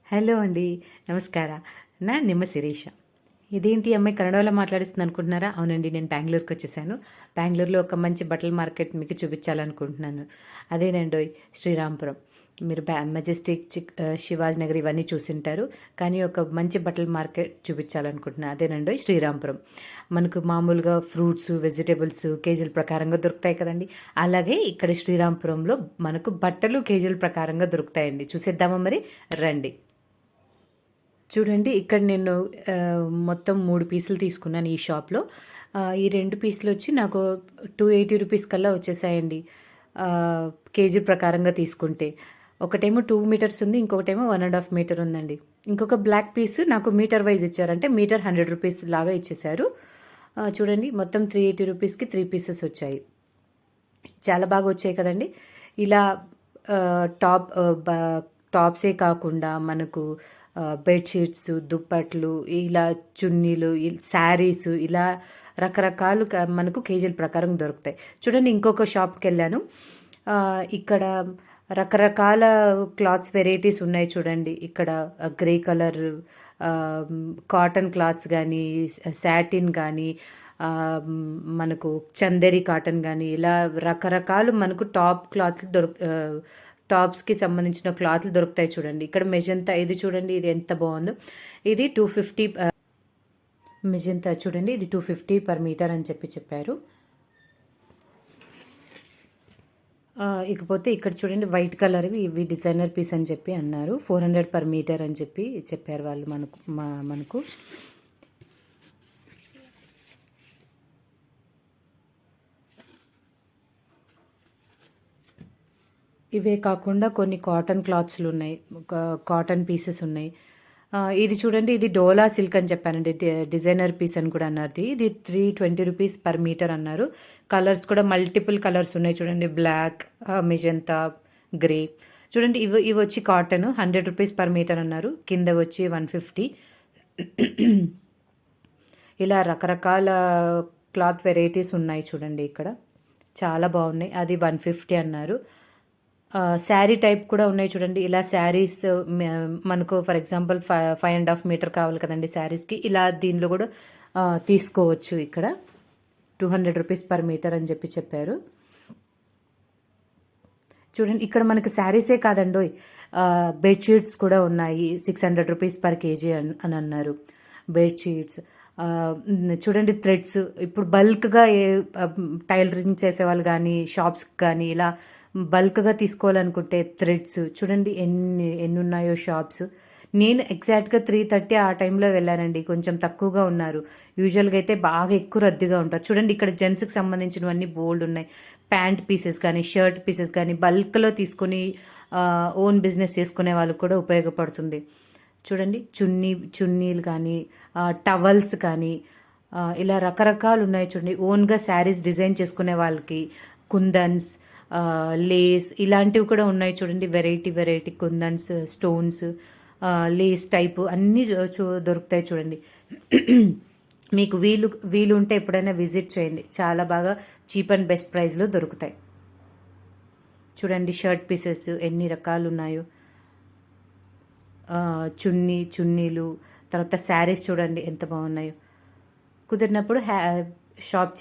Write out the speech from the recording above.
Hello అండి. నమస్ಕಾರ. ನಿಮ್ಮ శిరీష. ఇదేంటి ఈ అమ్మాయి కన్నడలో మాట్లాడిస్తుంది అనుకుంటున్నారా? అవునండి. నేను బెంగుళూరుకొచ్చేసాను. బెంగుళూరులో ఒక మంచి బట్టల మార్కెట్ మీకు చూపించాలనుకుంటున్నాను. అదేనండోయ్ శ్రీరాంపురం. మీరు మెజెస్టిక్, శివాజీ నగర్ ఇవన్నీ చూసుంటారు. కానీ ఒక మంచి బట్టల మార్కెట్ చూపించాలనుకుంటున్నాను. అదేనండోయ్ శ్రీరాంపురం. మనకు మామూలుగా ఫ్రూట్స్, వెజిటేబుల్స్ కేజీల ప్రకారంగా దొరుకుతాయి కదండీ! అలాగే ఇక్కడ శ్రీరాంపురంలో మనకు బట్టలు కేజీల ప్రకారంగా దొరుకుతాయండి. చూసేద్దామా మరి? రండి. చూడండి ఇక్కడ నేను మొత్తం 3 పీసులు తీసుకున్నాను ఈ షాప్‌లో. ఈ 2 పీసులు వచ్చి నాకు 280 రూపీస్ కల్లా వచ్చేసాయండి. కేజీ ప్రకారంగా తీసుకుంటే. ఒకటేమో 2 మీటర్స్ ఉంది. ఇంకొకటేమో 1 ½ మీటర్ ఉందండి. ఇంకొక బ్లాక్ పీస్ నాకు మీటర్ వైస్ ఇచ్చారు. అంటే మీటర్ 100 రూపీస్ లాగా ఇచ్చేశారు. చూడండి మొత్తం 380 రూపీస్‌కి 3 పీసెస్ వచ్చాయి. చాలా బాగా వచ్చాయి కదండీ! ఇలా టాప్ టాప్సే కాకుండా మనకు బెడ్‌షీట్స్, దుప్పట్లు, ఇలా చున్నీలు, శారీస్ ఇలా రకరకాలు మనకు కేజీల ప్రకారం దొరుకుతాయి. చూడండి ఇంకొక షాప్‌కెళ్ళాను. ఇక్కడ రకరకాల క్లాత్స్ వెరైటీస్ ఉన్నాయి చూడండి. ఇక్కడ గ్రే కలర్ కాటన్ క్లాత్స్ గానీ, సాటిన్ గానీ, మనకు చందేరి కాటన్ గానీ ఇలా రకరకాలు మనకు టాప్ క్లాత్లు టాప్స్‌కి సంబంధించిన క్లాత్లు దొరుకుతాయి చూడండి. ఇక్కడ మెజంతా ఇది చూడండి ఇది ఎంత బాగుందో. ఇది 250 మెజంతా చూడండి ఇది 250 పర్ మీటర్ అని చెప్పారు. ఇకపోతే ఇక్కడ చూడండి వైట్ కలర్వి ఇవి డిజైనర్ పీస్ అని చెప్పి అన్నారు. 400 పర్ మీటర్ అని చెప్పారు వాళ్ళు మనకు. ఇవే కాకుండా కొన్ని కాటన్ క్లాత్స్లు ఉన్నాయి. కాటన్ పీసెస్ ఉన్నాయి. ఇది చూడండి ఇది డోలా సిల్క్ అని చెప్పానండి. డిజైనర్ పీస్ అని కూడా అన్నారు. ఇది 320 రూపీస్ పర్ మీటర్ అన్నారు. కలర్స్ కూడా మల్టిపుల్ కలర్స్ ఉన్నాయి చూడండి. Black, magenta, grey. చూడండి ఇవి వచ్చి కాటన్ 100 రూపీస్ పర్ మీటర్ అన్నారు. కింద వచ్చి 150. ఇలా రకరకాల క్లాత్ వెరైటీస్ ఉన్నాయి చూడండి ఇక్కడ. చాలా బాగున్నాయి. అది 150 అన్నారు. శారీ టైప్ కూడా ఉన్నాయి చూడండి. ఇలా శారీస్ మనకు ఫర్ ఎగ్జాంపుల్ 5.5 మీటర్ కావాలి కదండి శారీస్కి. ఇలా దీనిలో కూడా తీసుకోవచ్చు. ఇక్కడ 200 రూపీస్ పర్ మీటర్ అని చెప్పారు. చూడండి ఇక్కడ మనకు శారీసే కాదండోయ్ బెడ్షీట్స్ కూడా ఉన్నాయి. 600 రూపీస్ పర్ కేజీ అని అన్నారు. బెడ్షీట్స్ చూడండి థ్రెడ్స్ ఇప్పుడు బల్క్గా టైలరింగ్ చేసేవాళ్ళు కానీ షాప్స్కి కానీ ఇలా బల్క్గా తీసుకోవాలనుకుంటే థ్రెడ్స్ చూడండి ఎన్ని ఉన్నాయో షాప్స్. నేను ఎగ్జాక్ట్గా 3:30 ఆ టైంలో వెళ్ళానండి. కొంచెం తక్కువగా ఉన్నారు. యూజువల్గా అయితే బాగా ఎక్కువ రద్దీగా ఉంటారు. చూడండి ఇక్కడ జెంట్స్కి సంబంధించినవన్నీ బోల్డ్ ఉన్నాయి. ప్యాంట్ పీసెస్ కానీ షర్ట్ పీసెస్ కానీ బల్క్లో తీసుకొని ఓన్ బిజినెస్ చేసుకునే వాళ్ళకి కూడా ఉపయోగపడుతుంది. చూడండి చున్నీలు కానీ టవల్స్ కానీ ఇలా రకరకాలు ఉన్నాయి చూడండి. ఓన్గా శారీస్ డిజైన్ చేసుకునే వాళ్ళకి కుందన్స్, లేస్ ఇలాంటివి కూడా ఉన్నాయి చూడండి. వెరైటీ కుందన్స్, స్టోన్స్, లేస్ టైపు అన్నీ దొరుకుతాయి చూడండి. మీకు వీలు ఉంటే ఎప్పుడైనా విజిట్ చేయండి. చాలా బాగా చీప్ అండ్ బెస్ట్ ప్రైస్లో దొరుకుతాయి. చూడండి షర్ట్ పీసెస్ ఎన్ని రకాలు ఉన్నాయో. చున్నీలు తర్వాత శారీస్ చూడండి ఎంత బాగున్నాయో. కుదిరినప్పుడు షాప్